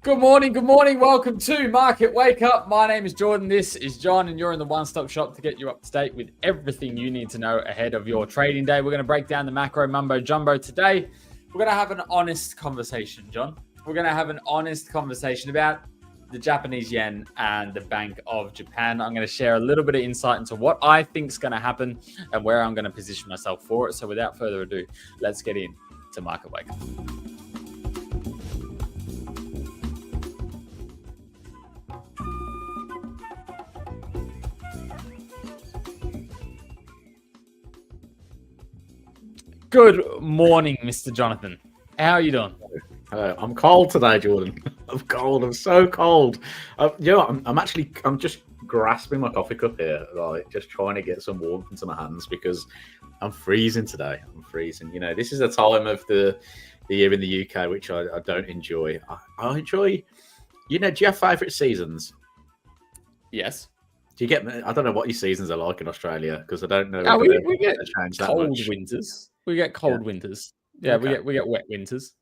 Good morning. Welcome to Market Wake Up. My name is Jordan. This is John, and you're in the one-stop shop to get you up to date with everything you need to know ahead of your trading day. We're going to break down the macro mumbo jumbo today. We're going to have an honest conversation, John. We're going to have an honest conversation about the Japanese yen and the Bank of Japan. I'm going to share a little bit of insight into what I think is going to happen and where I'm going to position myself for it. So without further ado, let's get in to Market Wake Up. Good morning, Mr. Jonathan. How are you doing? I'm cold today, Jordan. I'm cold. I'm so cold. I'm just grasping my coffee cup here, like just trying to get some warmth into my hands because I'm freezing today. I'm freezing. You know, this is a time of the year in the UK which I don't enjoy. I enjoy. You know, do you have favourite seasons? Yes. Do you get? I don't know what your seasons are like in Australia because I don't know. We get cold winters. We get cold winters. Yeah, okay. we get wet winters.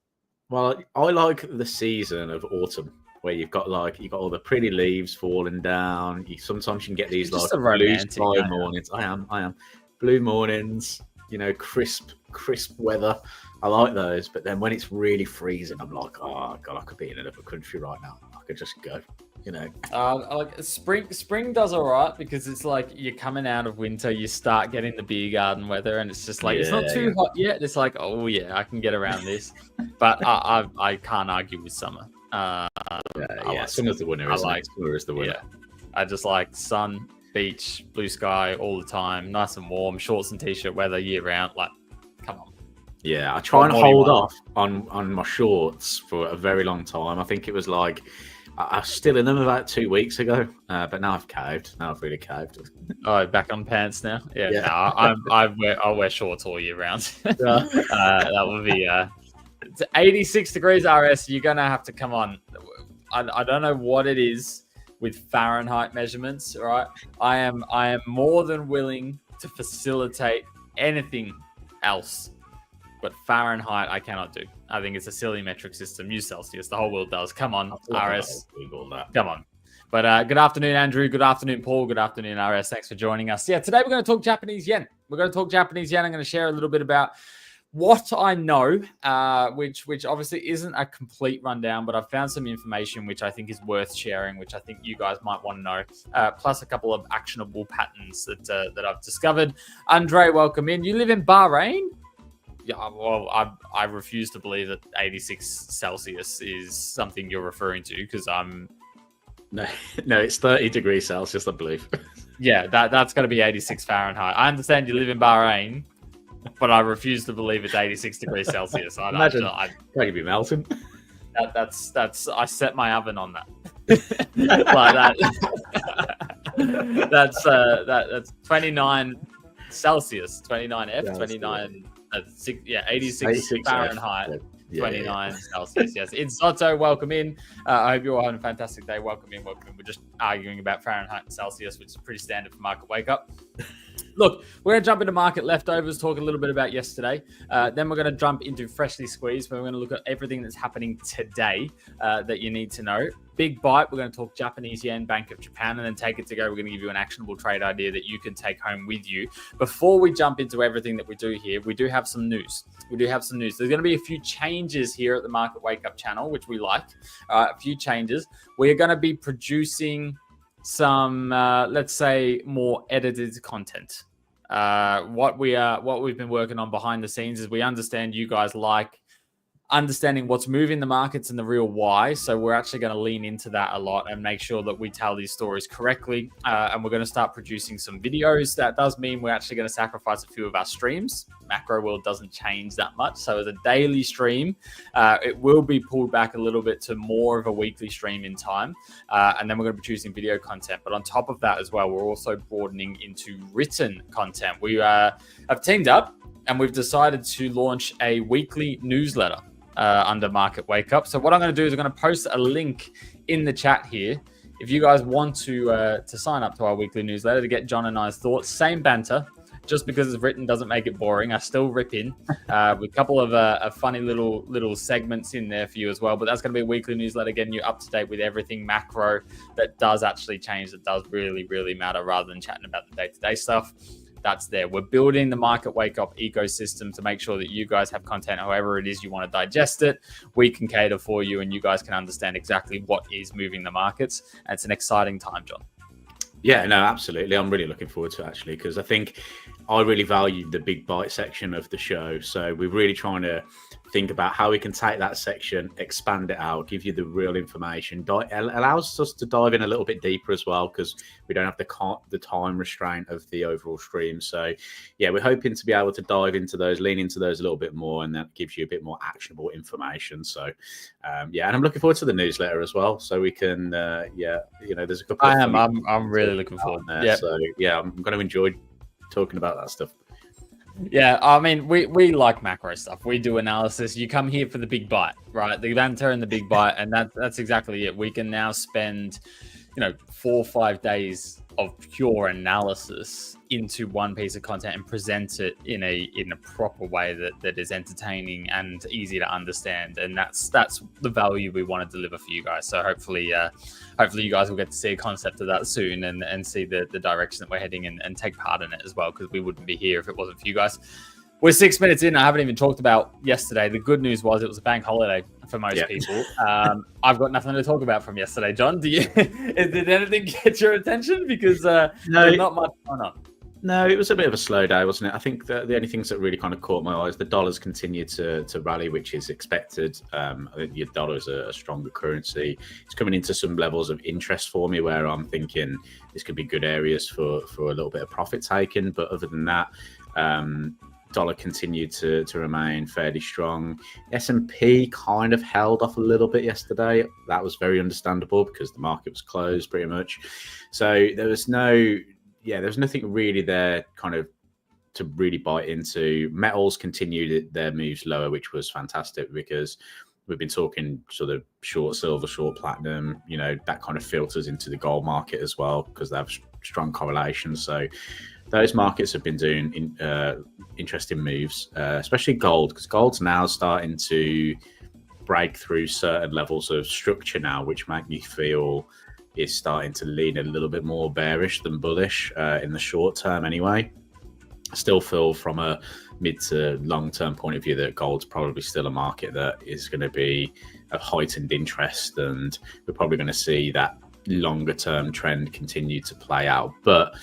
Well, I like the season of autumn where you've got all the pretty leaves falling down. Sometimes you can get these like blue sky mornings. I am blue mornings. You know, crisp weather. I like those. But then when it's really freezing, I'm like, oh god, I could be in another country right now. I could just go. You know, like spring does all right because it's like you're coming out of winter, you start getting the beer garden weather, and it's just like it's not too hot yet. It's like, oh yeah, I can get around this. But I can't argue with summer. Summer's the winner. Summer is the winner. Yeah. I just like sun, beach, blue sky all the time, nice and warm, shorts and t-shirt weather year round. Like, come on. Yeah, I try and hold off on my shorts for a very long time. I think it was like. I was still in them about 2 weeks ago, but now I've caved. Now I've really caved. Oh, back on pants now? Yeah. No, I'll wear shorts all year round. That would be it's 86 degrees RS. You're going to have to come on. I don't know what it is with Fahrenheit measurements, right? I am more than willing to facilitate anything else. But Fahrenheit, I cannot do. I think it's a silly metric system. Use Celsius. The whole world does. Come on, RS. Come on. But good afternoon, Andrew. Good afternoon, Paul. Good afternoon, RS. Thanks for joining us. Yeah, today we're going to talk Japanese yen. I'm going to share a little bit about what I know, which obviously isn't a complete rundown, but I've found some information which I think is worth sharing, which I think you guys might want to know, plus a couple of actionable patterns that I've discovered. Andre, welcome in. You live in Bahrain? Yeah, well, I refuse to believe that 86 Celsius is something you're referring to because I'm... No, it's 30 degrees Celsius, I believe. Yeah, that's going to be 86 Fahrenheit. I understand you live in Bahrain, but I refuse to believe it's 86 degrees Celsius. Imagine, can't you be melting? That's. I set my oven on that. Like that. That's 29 Celsius, 29 F, 29... 86 Fahrenheit, 29 Celsius. Yes, it's Otto. Welcome in. I hope you're all having a fantastic day. Welcome in. We're just arguing about Fahrenheit and Celsius, which is pretty standard for Market Wake Up. Look, we're going to jump into market leftovers, talk a little bit about yesterday. Then we're going to jump into freshly squeezed, where we're going to look at everything that's happening today that you need to know. Big bite, we're going to talk Japanese yen, Bank of Japan, and then take it to go. We're going to give you an actionable trade idea that you can take home with you. Before we jump into everything that we do here, we do have some news. There's going to be a few changes here at the Market Wake Up channel, which we like. A few changes. We're going to be producing some, let's say, more edited content. What we've been working on behind the scenes is we understand you guys like understanding what's moving the markets and the real why. So we're actually going to lean into that a lot and make sure that we tell these stories correctly. And we're going to start producing some videos. That does mean we're actually going to sacrifice a few of our streams. Macro world doesn't change that much. So as a daily stream, it will be pulled back a little bit to more of a weekly stream in time. And then we're going to be producing video content. But on top of that as well, we're also broadening into written content. We have teamed up and we've decided to launch a weekly newsletter under Market Wake Up. So what I'm going to do is I'm going to post a link in the chat here. If you guys want to sign up to our weekly newsletter to get John and I's thoughts, same banter, just because it's written doesn't make it boring. I still rip in with a couple of funny little segments in there for you as well. But that's going to be a weekly newsletter, getting you up to date with everything macro that does actually change, that does really, really matter, rather than chatting about the day-to-day stuff. That's there. We're building the market wake-up ecosystem to make sure that you guys have content, however it is you want to digest it. We can cater for you, and you guys can understand exactly what is moving the markets. And it's an exciting time, John. Yeah, no, absolutely. I'm really looking forward to it, actually, because I think I really value the big bite section of the show. So we're really trying to think about how we can take that section, expand it out, give you the real information. Allows us to dive in a little bit deeper as well, because we don't have the time restraint of the overall stream. So yeah, we're hoping to be able to dive into those, lean into those a little bit more, and that gives you a bit more actionable information. So yeah, and I'm looking forward to the newsletter as well, so we can yeah, you know, there's a couple I'm really looking forward there. Yep. So yeah, I'm going to enjoy talking about that stuff. Yeah, I mean, we like macro stuff. We do analysis. You come here for the big bite, right? The banter and the big bite, and that's exactly it. We can now spend, 4 or 5 days of pure analysis into one piece of content and present it in a proper way that is entertaining and easy to understand. And that's the value we want to deliver for you guys. So hopefully you guys will get to see a concept of that soon and see the direction that we're heading and take part in it as well, because we wouldn't be here if it wasn't for you guys. We're 6 minutes in. I haven't even talked about yesterday. The good news was it was a bank holiday for most people. I've got nothing to talk about from yesterday. John, did anything get your attention? Because no, there's not much going on. No, it was a bit of a slow day, wasn't it? I think the only things that really kind of caught my eyes, the dollars continued to rally, which is expected. I think your dollar is a stronger currency. It's coming into some levels of interest for me where I'm thinking this could be good areas for a little bit of profit taken. But other than that, dollar continued to remain fairly strong. S&P kind of held off a little bit yesterday. That was very understandable because the market was closed pretty much. So there was nothing really there kind of to really bite into. Metals continued their moves lower, which was fantastic because we've been talking sort of short silver, short platinum, that kind of filters into the gold market as well because they have strong correlations. So those markets have been doing interesting moves, especially gold, because gold's now starting to break through certain levels of structure now, which make me feel is starting to lean a little bit more bearish than bullish in the short term anyway. I still feel from a mid to long term point of view that gold's probably still a market that is going to be of heightened interest, and we're probably going to see that longer term trend continue to play out. But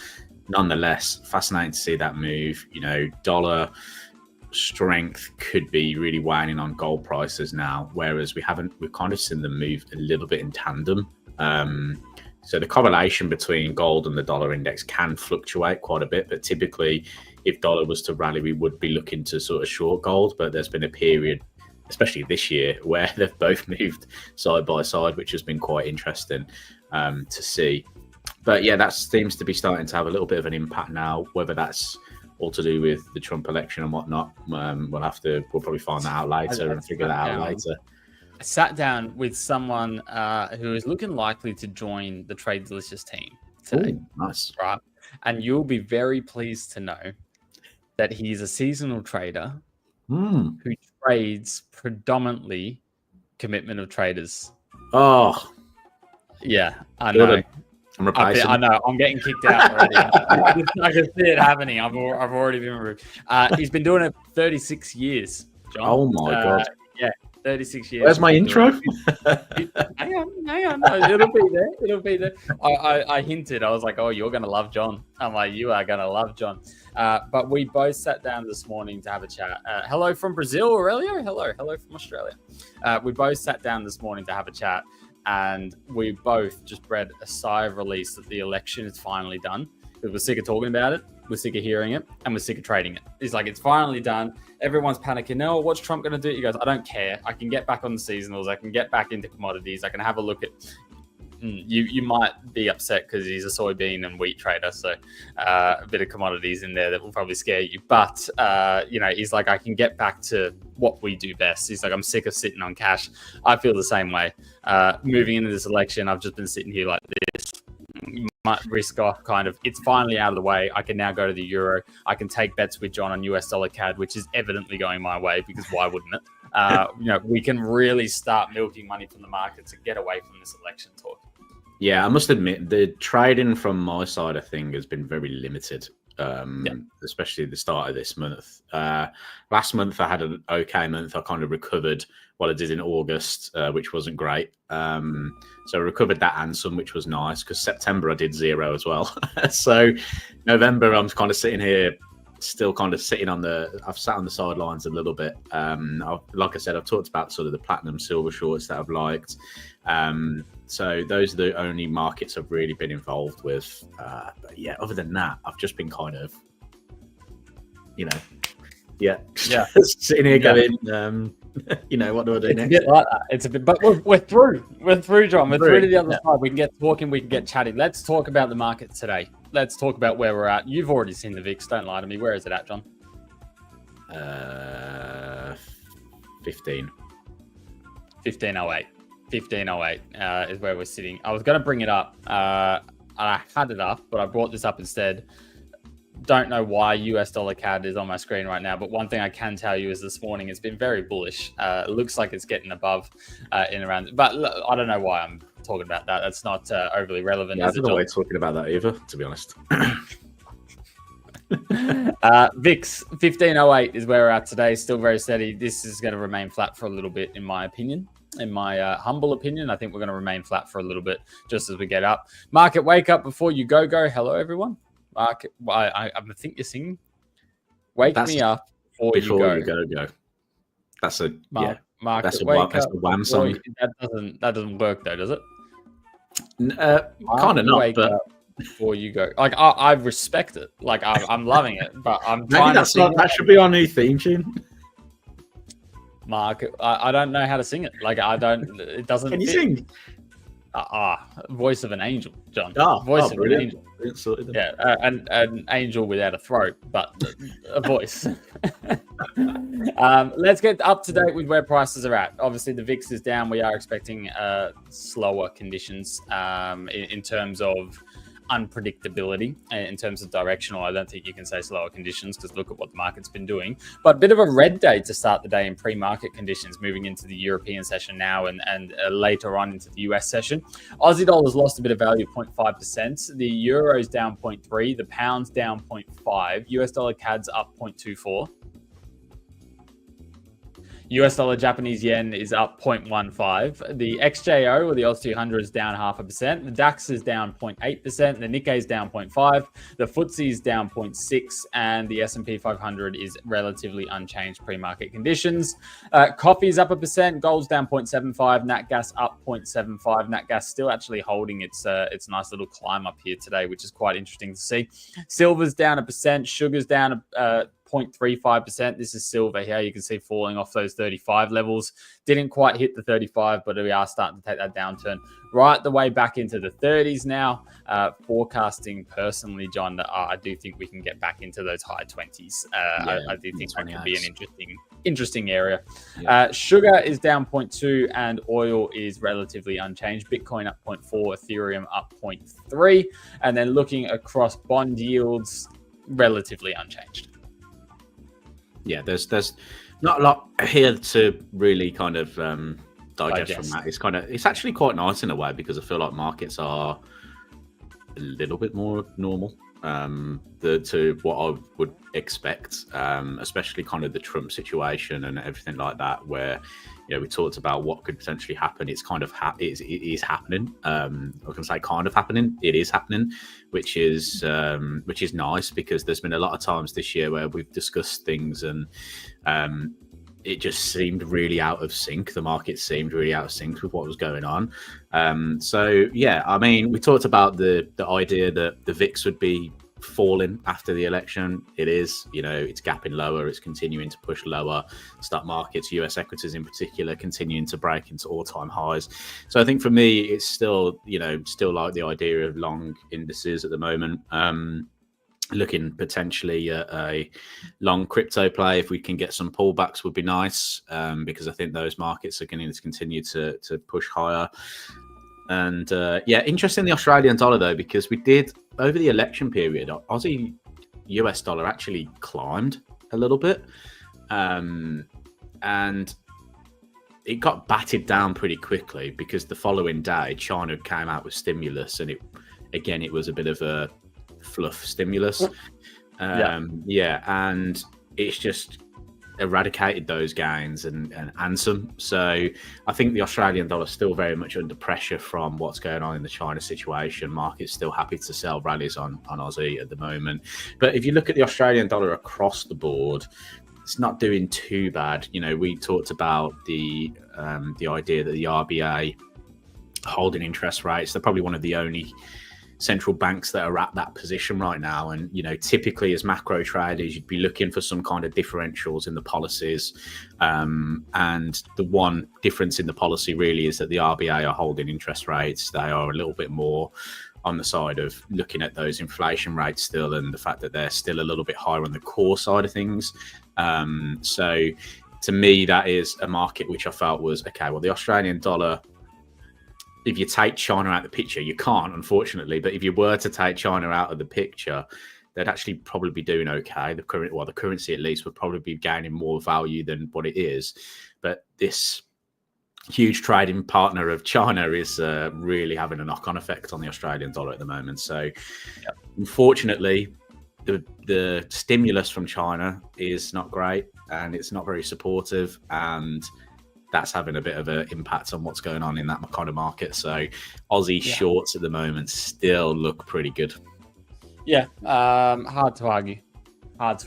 nonetheless, fascinating to see that move. Dollar strength could be really waning on gold prices now, whereas we've kind of seen them move a little bit in tandem. So the correlation between gold and the dollar index can fluctuate quite a bit, but typically if dollar was to rally, we would be looking to sort of short gold. But there's been a period, especially this year, where they've both moved side by side, which has been quite interesting to see. But yeah, that seems to be starting to have a little bit of an impact now. Whether that's all to do with the Trump election and whatnot, we'll probably find that out later and figure that out later. I sat down with someone who is looking likely to join the TradeDelicious team today. Ooh, nice. Right. And you'll be very pleased to know that he's a seasonal trader who trades predominantly commitment of traders. Oh. Yeah, I know. I'm replacing. I know. I'm getting kicked out already. I can see it happening. I've already been removed. He's been doing it 36 years, John. Oh, my God. Yeah. 36 years. Where's my intro? Hang on. No, it'll be there. I hinted. I was like, oh, you're going to love John. I'm like, you are going to love John. But we both sat down this morning to have a chat. Hello from Brazil, Aurelio. Hello from Australia. We both sat down this morning to have a chat, and we both just bred a sigh of release that the election is finally done. Because we're sick of talking about it, we're sick of hearing it, and we're sick of trading it. It's like, it's finally done. Everyone's panicking. No, what's Trump going to do? He goes, I don't care. I can get back on the seasonals. I can get back into commodities. I can have a look at... You might be upset because he's a soybean and wheat trader, so a bit of commodities in there that will probably scare you. But, he's like, I can get back to what we do best. He's like, I'm sick of sitting on cash. I feel the same way. Moving into this election, I've just been sitting here like this. risk off kind of, it's finally out of the way. I can now go to the euro. I can take bets with John on US dollar CAD, which is evidently going my way because why wouldn't it? We can really start milking money from the market to get away from this election talk. Yeah, I must admit the trading from my side of thing has been very limited, especially at the start of this month. Last month I had an okay month. I kind of recovered what I did in August, which wasn't great. So I recovered that and some, which was nice, because September I did 0 as well. So November I'm kind of sitting here, still kind of sitting on I've sat on the sidelines a little bit. Like I said, I've talked about sort of the platinum silver shorts that I've liked. So those are the only markets I've really been involved with. But yeah, other than that, I've just been kind of, sitting here going, what do I do next? It's a bit like that. It's a bit, but we're through. We're through, John. We're through to the other side. We can get talking. We can get chatting. Let's talk about the market today. Let's talk about where we're at. You've already seen the VIX. Don't lie to me. Where is it at, John? 15. 1508. 1508 is where we're sitting. I was going to bring it up. I had it up, but I brought this up instead. Don't know why US dollar CAD is on my screen right now, but one thing I can tell you is this morning it's been very bullish. It looks like it's getting above in around, but I don't know why I'm talking about that. That's not overly relevant. Yeah, I don't know why you're talking about that either, to be honest. VIX 1508 is where we're at today. Still very steady. This is going to remain flat for a little bit, in my opinion. In my humble opinion, I think we're going to remain flat for a little bit just as we get up. Market, wake up before you go. Hello, everyone. Market, I think you're singing. Wake me up before you go. That's a Market, that's a Wham song. That doesn't work though, does it? Kind of not. Wake up before you go. Like I respect it. Like I'm loving it, but I'm trying to sing that should be our new theme tune. Mark, I don't know how to sing it. Like it doesn't. Can you fit. sing? Voice of an angel, John. Voice of an angel. Yeah, an angel without a throat, but a voice. Let's get up to date with where prices are at. Obviously, the VIX is down. We are expecting slower conditions in terms of unpredictability, in terms of directional. I don't think you can say slower conditions because look at what the market's been doing. But a bit of a red day to start the day in pre-market conditions, moving into the European session now and later on into the US session. Aussie dollar's lost a bit of value, 0.5%. The euro's down 0.3%. The pound's down 0.5%. US dollar CAD's up 0.24%. US dollar Japanese yen is up 0.15. The XJO, or the Oz 200, is down 0.5%. The DAX is down 0.8%. The Nikkei is down 0.5%. The FTSE is down 0.6%. And the S&P 500 is relatively unchanged pre-market conditions. Coffee is up 1%. Gold's down 0.75%. Nat gas up 0.75%. Nat gas still actually holding its nice little climb up here today, which is quite interesting to see. Silver's down 1%. Sugar's down 0.35%. This is silver here. You can see falling off those 35 levels. Didn't quite hit the 35, but we are starting to take that downturn right the way back into the 30s now. Forecasting personally, John, that I do think we can get back into those high 20s. I do think that could be an interesting area. Yeah. Sugar is down 0.2 and oil is relatively unchanged. Bitcoin up 0.4, Ethereum up 0.3. And then looking across bond yields, relatively unchanged. Yeah, there's not a lot here to really kind of digest from that. It's actually quite nice in a way because I feel like markets are a little bit more normal to what I would expect, especially kind of the Trump situation and everything like that, where we talked about what could potentially happen. It's kind of it is happening. I can say kind of happening. It is happening, which is nice because there's been a lot of times this year where we've discussed things and it just seemed really out of sync. The market seemed really out of sync with what was going on. So yeah, I mean, we talked about the idea that the VIX would be falling after the election. It is, it's gapping lower. It's continuing to push lower. Stock markets, US equities in particular, continuing to break into all-time highs. So I think for me, it's still, still like the idea of long indices at the moment. Looking potentially at a long crypto play. If we can get some pullbacks would be nice, because I think those markets are going to continue to push higher. And yeah, interesting the Australian dollar though, because we did over the election period, Aussie US dollar actually climbed a little bit, and it got batted down pretty quickly because the following day China came out with stimulus, and it was a bit of a fluff stimulus. Yeah, and it's just eradicated those gains and some. So I think the Australian dollar is still very much under pressure from what's going on in the China situation. Market's still happy to sell rallies on Aussie at the moment. But if you look at the Australian dollar across the board, it's not doing too bad. You know, we talked about the idea that the RBA holding interest rates. They're probably one of the only central banks that are at that position right now. And, you know, typically as macro traders, you'd be looking for some kind of differentials in the policies. And the one difference in the policy really is that the RBA are holding interest rates. They are a little bit more on the side of looking at those inflation rates still, and the fact that they're still a little bit higher on the core side of things. So to me, that is a market which I felt was, okay, well, the Australian dollar, if you take China out of the picture, you can't, unfortunately, but if you were to take China out of the picture, they'd actually probably be doing okay. The currency at least would probably be gaining more value than what it is. But this huge trading partner of China is really having a knock-on effect on the Australian dollar at the moment. So unfortunately, the stimulus from China is not great, and it's not very supportive, and that's having a bit of an impact on what's going on in that kind of market. So Aussie shorts at the moment still look pretty good. Yeah, hard to argue. There's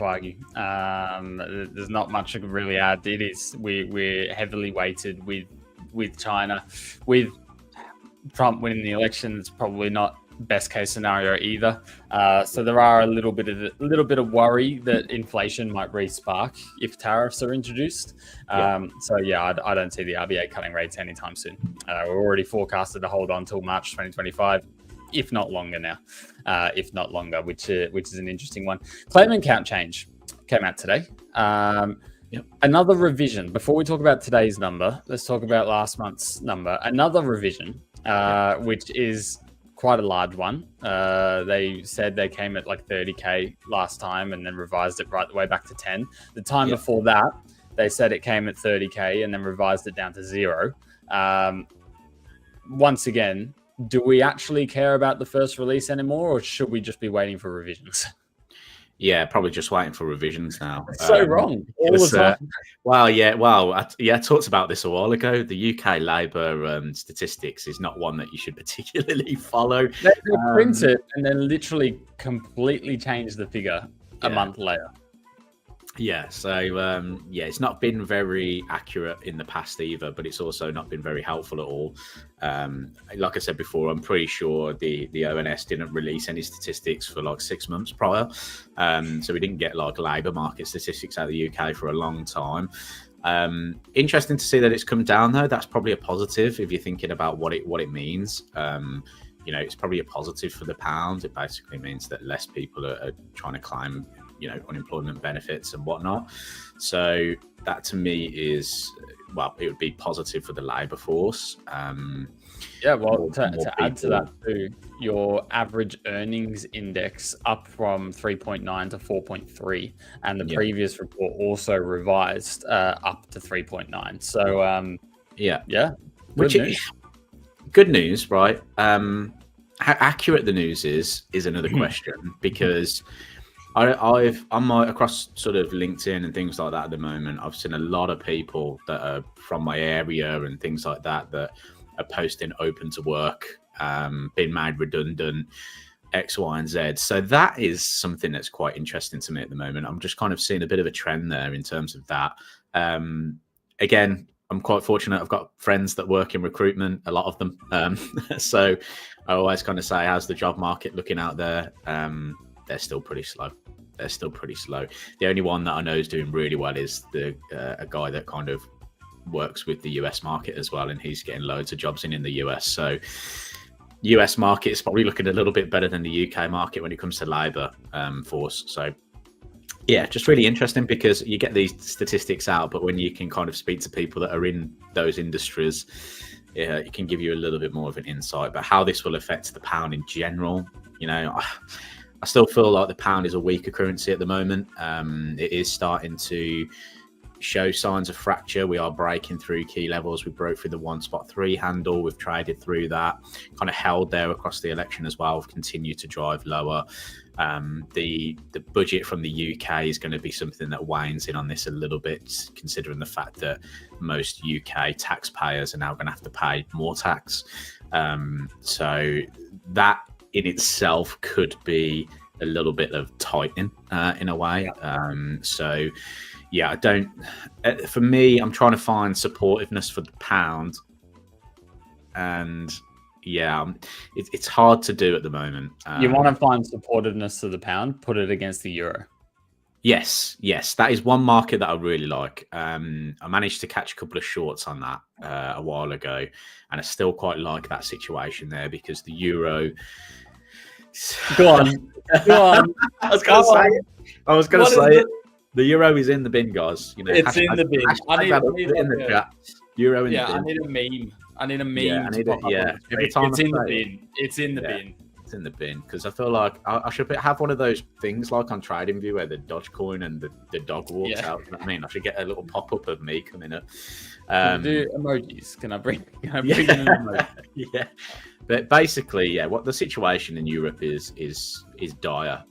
not much I could really add. It is we're heavily weighted with China. With Trump winning the election, it's probably not best case scenario either. So there are a little bit of worry that inflation might re-spark if tariffs are introduced. So yeah, I don't see the RBA cutting rates anytime soon. We're already forecasted to hold on till March 2025, if not longer now, which is an interesting one. Claimant count change came out today. Another revision. Before we talk about today's number, let's talk about last month's number. Another revision, which is quite a large one. They said they came at like 30K last time and then revised it right the way back to 10. The time before that, they said it came at 30K and then revised it down to 0. Once again, do we actually care about the first release anymore, or should we just be waiting for revisions? Yeah, probably just waiting for revisions now. It's so wrong all the time. I talked about this a while ago. The UK Labour statistics is not one that you should particularly follow. They print it and then literally completely change the figure a month later. Yeah, so it's not been very accurate in the past either, but it's also not been very helpful at all. Like I said before, I'm pretty sure the ONS didn't release any statistics for like 6 months prior. So we didn't get like labour market statistics out of the UK for a long time. Interesting to see that it's come down though. That's probably a positive if you're thinking about what it means. You know, it's probably a positive for the pound. It basically means that less people are trying to claim, you know, unemployment benefits and whatnot. So that to me is, well, it would be positive for the labour force. To add to that too, your average earnings index up from 3.9 to 4.3, and the previous report also revised up to 3.9. So good news, right? How accurate the news is another question, because I'm across sort of LinkedIn and things like that at the moment. I've seen a lot of people that are from my area and things like that are posting open to work, being made redundant, X, Y, and Z. So that is something that's quite interesting to me at the moment. I'm just kind of seeing a bit of a trend there in terms of that. Again, I'm quite fortunate. I've got friends that work in recruitment, a lot of them. So I always kind of say, how's the job market looking out there? They're still pretty slow. The only one that I know is doing really well is a guy that kind of works with the US market as well, and he's getting loads of jobs in the US. So US market is probably looking a little bit better than the UK market when it comes to labour force. So yeah, just really interesting, because you get these statistics out, but when you can kind of speak to people that are in those industries, it can give you a little bit more of an insight. But how this will affect the pound in general, I still feel like the pound is a weaker currency at the moment. It is starting to show signs of fracture. We are breaking through key levels. We broke through the 1.3 handle. We've traded through that, kind of held there across the election as well. We've continued to drive lower. The budget from the UK is going to be something that wanes in on this a little bit, considering the fact that most UK taxpayers are now going to have to pay more tax. So that in itself could be a little bit of tightening in a way. For me, I'm trying to find supportiveness for the pound, and it's hard to do at the moment. You want to find supportiveness to the pound, put it against the euro. Yes, that is one market that I really like. I managed to catch a couple of shorts on that a while ago, and I still quite like that situation there because the euro. Go on. I was going to say it. The euro is in the bin, guys. It's in the bin. I need in the chat. Euro in the bin. I need a meme. I need a meme. Every time it's in the bin. It's in the bin. It's in the bin because I feel like I should have one of those things like on TradingView where the Dogecoin and the dog walks out. You know what I mean? I should get a little pop up of me coming up. Can I do emojis? Can I bring in an emoji? Yeah. But basically, what the situation in Europe is dire,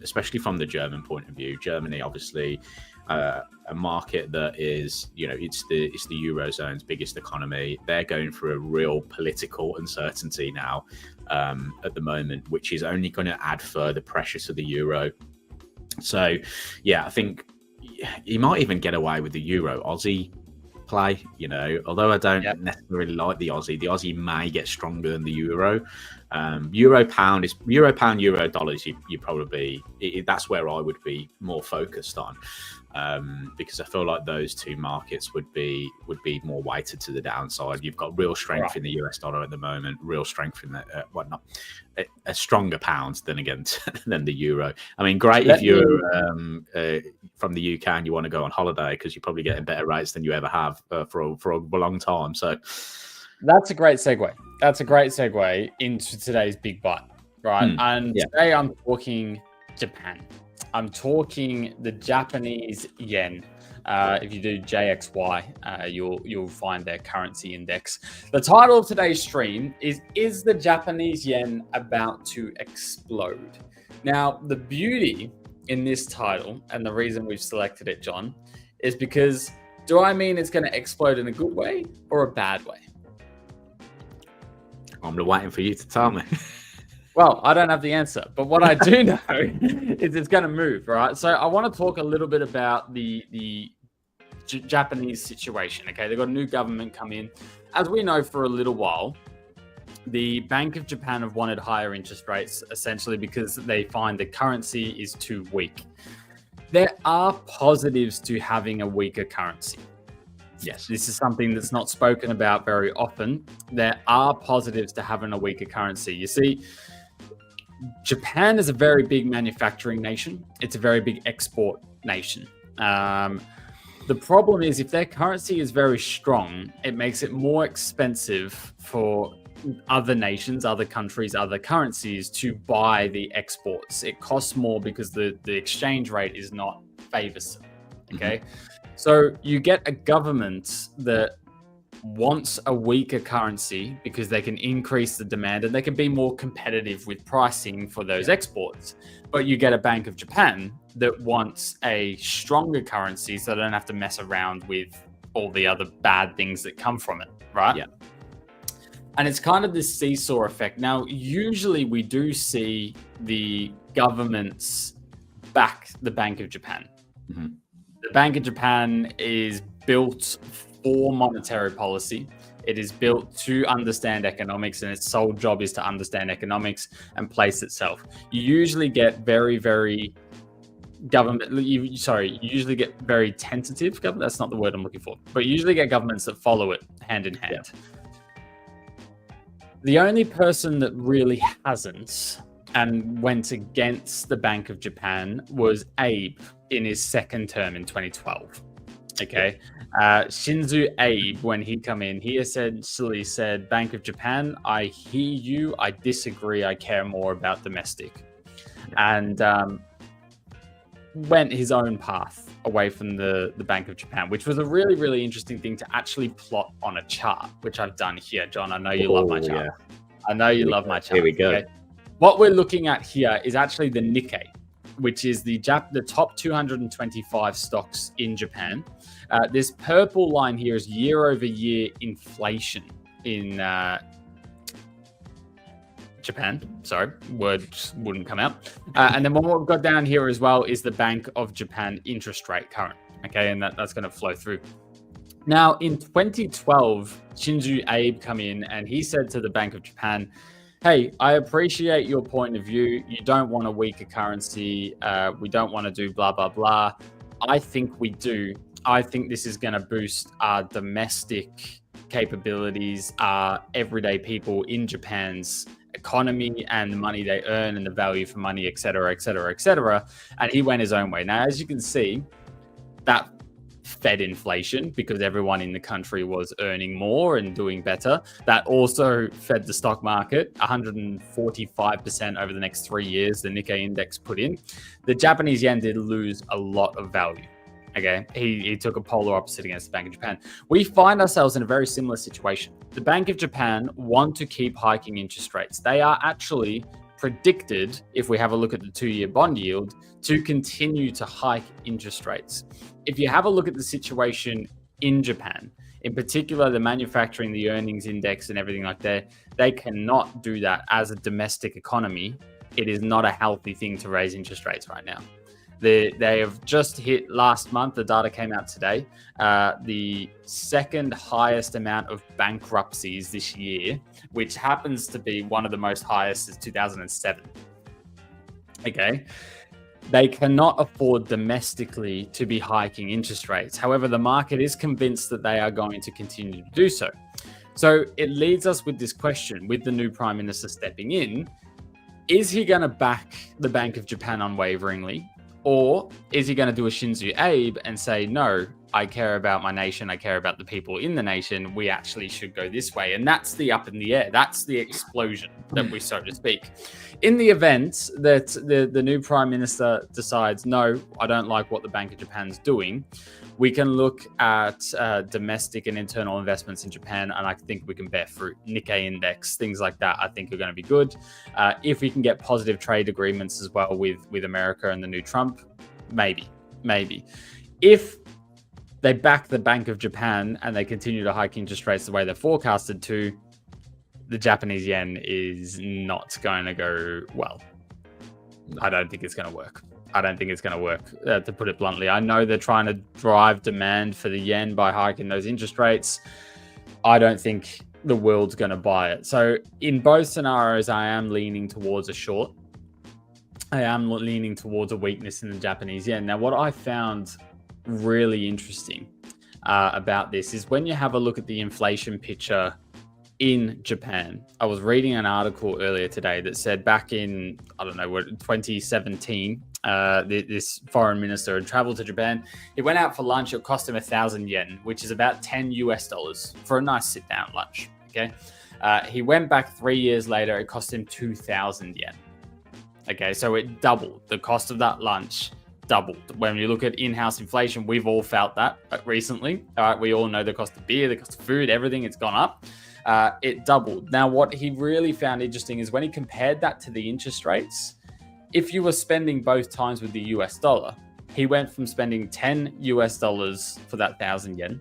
especially from the German point of view. Germany, obviously, a market that is, it's the Eurozone's biggest economy. They're going through a real political uncertainty now at the moment, which is only going to add further pressure to the euro. So, I think you might even get away with the Euro Aussie play, although I don't necessarily like the Aussie may get stronger than the euro. Euro pound, euro dollars, you probably, that's where I would be more focused on, because I feel like those two markets would be more weighted to the downside. You've got real strength in the US dollar at the moment, real strength in the a stronger pound than the euro. I mean, great if you're from the UK and you want to go on holiday because you're probably getting better rates than you ever have for a long time. So that's a great segue. That's a great segue into today's big bite, right? Today I'm talking Japan. I'm talking the Japanese yen. If you do JXY, you'll find their currency index. The title of today's stream is the Japanese yen about to explode? Now, the beauty in this title, and the reason we've selected it, John, is because do I mean it's going to explode in a good way or a bad way? I'm waiting for you to tell me. Well, I don't have the answer, but what I do know is it's going to move, right? So I want to talk a little bit about the Japanese situation. Okay, they've got a new government come in. As we know, for a little while, the Bank of Japan have wanted higher interest rates, essentially because they find the currency is too weak. There are positives to having a weaker currency. Yes, this is something that's not spoken about very often. There are positives to having a weaker currency. You see, Japan is a very big manufacturing nation. It's a very big export nation. The problem is if their currency is very strong, it makes it more expensive for other nations, other countries, other currencies to buy the exports. It costs more because the exchange rate is not favorsome. Okay. So you get a government that wants a weaker currency because they can increase the demand and they can be more competitive with pricing for those exports. But you get a Bank of Japan that wants a stronger currency so they don't have to mess around with all the other bad things that come from it, right? Yeah. And it's kind of this seesaw effect. Now, usually we do see the governments back the Bank of Japan. The Bank of Japan is built for monetary policy. It is built to understand economics, and its sole job is to understand economics and place itself. You usually get very usually get very tentative government. That's not the word I'm looking for, but you usually get governments that follow it hand in hand. Yeah. The only person that really hasn't and went against the Bank of Japan was Abe in his second term in 2012. Okay. Shinzo Abe, when he come in, he essentially said, Bank of Japan, I hear you. I disagree. I care more about domestic. And went his own path away from the Bank of Japan, which was a really, really interesting thing to actually plot on a chart, which I've done here, John. I know you love my chart. Yeah. I know you love my chart. Here we go. Okay? What we're looking at here is actually the Nikkei, which is the top 225 stocks in Japan. This purple line here is year-over-year inflation in Japan. Sorry, words wouldn't come out. And then what we've got down here as well is the Bank of Japan interest rate current. Okay, and that's going to flow through. Now, in 2012, Shinzo Abe come in and he said to the Bank of Japan, hey, I appreciate your point of view. You don't want a weaker currency. We don't want to do blah, blah, blah. I think we do. I think this is going to boost our domestic capabilities, our everyday people in Japan's economy and the money they earn and the value for money, et cetera, et cetera, et cetera. And he went his own way. Now, as you can see, that fed inflation because everyone in the country was earning more and doing better. That also fed the stock market 145% over the next 3 years, the Nikkei index put in. The Japanese yen did lose a lot of value. Okay, he took a polar opposite against the Bank of Japan. We find ourselves in a very similar situation. The Bank of Japan want to keep hiking interest rates. They are actually predicted, if we have a look at the 2-year bond yield, to continue to hike interest rates. If you have a look at the situation in Japan, in particular, the manufacturing, the earnings index and everything like that, they cannot do that as a domestic economy. It is not a healthy thing to raise interest rates right now. They have just hit last month, the data came out today, the second highest amount of bankruptcies this year, which happens to be one of the most highest since 2007. Okay. They cannot afford domestically to be hiking interest rates. However, the market is convinced that they are going to continue to do so. So it leads us with this question, with the new Prime Minister stepping in, is he going to back the Bank of Japan unwaveringly? Or is he going to do a Shinzo Abe and say, no, I care about my nation. I care about the people in the nation. We actually should go this way. And that's the up in the air. That's the explosion that we, so to speak. In the event that the new prime minister decides, no, I don't like what the Bank of Japan's doing, we can look at domestic and internal investments in Japan, and I think we can bear fruit. Nikkei index, things like that, I think are going to be good. If we can get positive trade agreements as well with America and the new Trump, maybe. If they back the Bank of Japan and they continue to hike interest rates the way they're forecasted to, the Japanese yen is not going to go well. I don't think it's going to work. To put it bluntly. I know they're trying to drive demand for the yen by hiking those interest rates. I don't think the world's going to buy it. So in both scenarios, I am leaning towards a short. I am leaning towards a weakness in the Japanese yen. Now, what I found really interesting about this is when you have a look at the inflation picture in Japan. I was reading an article earlier today that said back in, 2017, this foreign minister had traveled to Japan. He went out for lunch. It cost him 1,000 yen, which is about $10 for a nice sit-down lunch. Okay. He went back 3 years later. It cost him 2,000 yen. Okay. So it doubled. The cost of that lunch doubled. When you look at in-house inflation, we've all felt that recently. All right. We all know the cost of beer, the cost of food, everything, it's gone up. It doubled. Now, what he really found interesting is when he compared that to the interest rates, if you were spending both times with the US dollar, he went from spending $10 for that 1,000 yen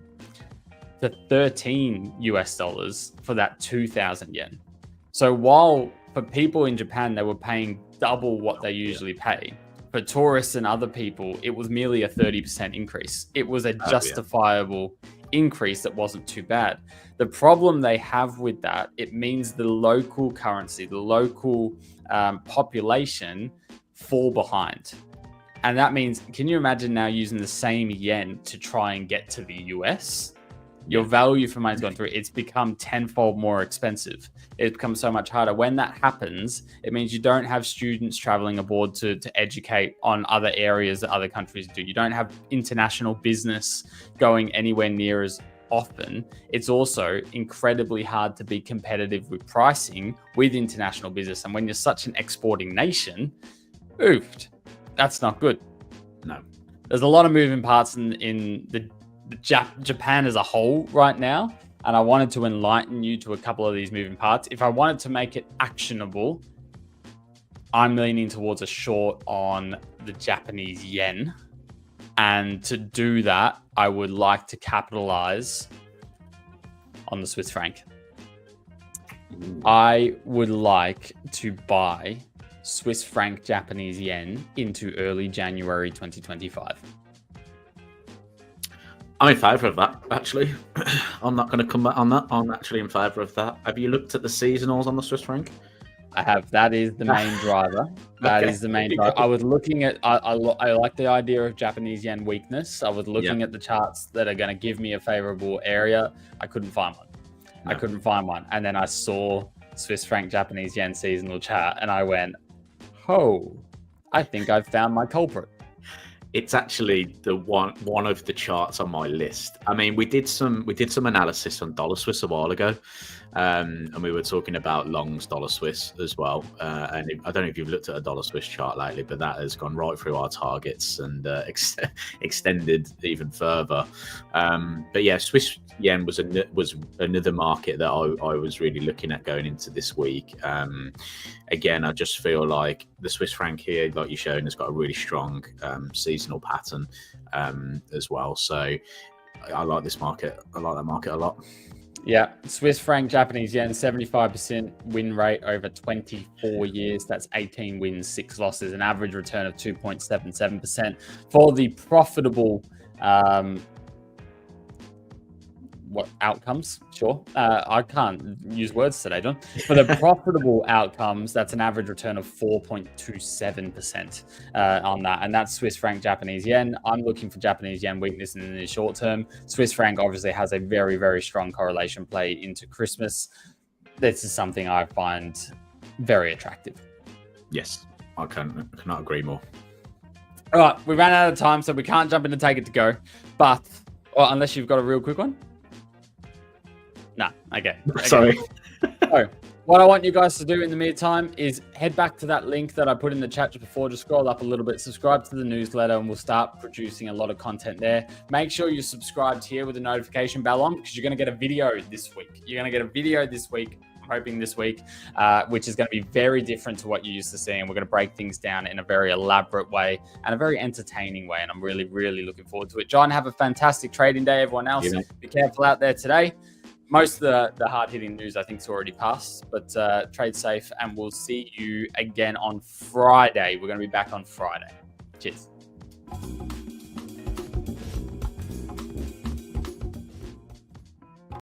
to $13 for that 2,000 yen. So while for people in Japan, they were paying double what they usually pay, for tourists and other people, it was merely a 30% increase. It was a justifiable increase that wasn't too bad. The problem they have with that, it means the local currency, the local population fall behind. And that means, can you imagine now using the same yen to try and get to the US? Your value for money's gone through. It's become tenfold more expensive. It becomes so much harder. When that happens, it means you don't have students traveling abroad to educate on other areas that other countries do. You don't have international business going anywhere near as often. It's also incredibly hard to be competitive with pricing with international business. And when you're such an exporting nation, oofed, that's not good. No. There's a lot of moving parts in Japan as a whole right now, and I wanted to enlighten you to a couple of these moving parts. If I wanted to make it actionable, I'm leaning towards a short on the Japanese yen, and to do that, I would like to capitalize on the Swiss franc. I would like to buy Swiss franc Japanese yen into early January 2025. I'm in favour of that, actually. I'm not going to come back on that. I'm actually in favour of that. Have you looked at the seasonals on the Swiss franc? I have. That is the main driver. That is the main driver. I was looking at, I like the idea of Japanese yen weakness. I was looking at the charts that are going to give me a favourable area. I couldn't find one. No. I couldn't find one. And then I saw Swiss franc Japanese yen seasonal chart and I went, oh, I think I've found my culprit. It's actually the one of the charts on my list. I mean, we did some analysis on dollar Swiss a while ago, and we were talking about longs dollar Swiss as well. And I don't know if you've looked at a dollar Swiss chart lately, but that has gone right through our targets and extended even further. But yeah, Swiss yen was another market that I was really looking at going into this week. Again, I just feel like the Swiss franc here, like you're showing, has got a really strong seasonal pattern as well. So I like this market. I like that market a lot. Yeah, Swiss franc Japanese yen, 75% win rate over 24 years. That's 18 wins, 6 losses, an average return of 2.77%. For the profitable outcomes? Sure. I can't use words today, John. For the profitable outcomes, that's an average return of 4.27% on that. And that's Swiss franc Japanese yen. I'm looking for Japanese yen weakness in the short term. Swiss franc obviously has a very, very strong correlation play into Christmas. This is something I find very attractive. Yes, I cannot agree more. All right, we ran out of time, so we can't jump in and take it to go. But, unless you've got a real quick one. No, okay. Sorry. So, what I want you guys to do in the meantime is head back to that link that I put in the chat just before. Just scroll up a little bit, subscribe to the newsletter, and we'll start producing a lot of content there. Make sure you're subscribed here with the notification bell on because you're going to get a video this week. You're going to get a video this week, I'm hoping this week, which is going to be very different to what you're used to seeing. We're going to break things down in a very elaborate way and a very entertaining way, and I'm really, really looking forward to it. John, have a fantastic trading day. Everyone else, be careful out there today. Most of the hard-hitting news, I think, is already passed, but trade safe, and we'll see you again on Friday. We're going to be back on Friday. Cheers.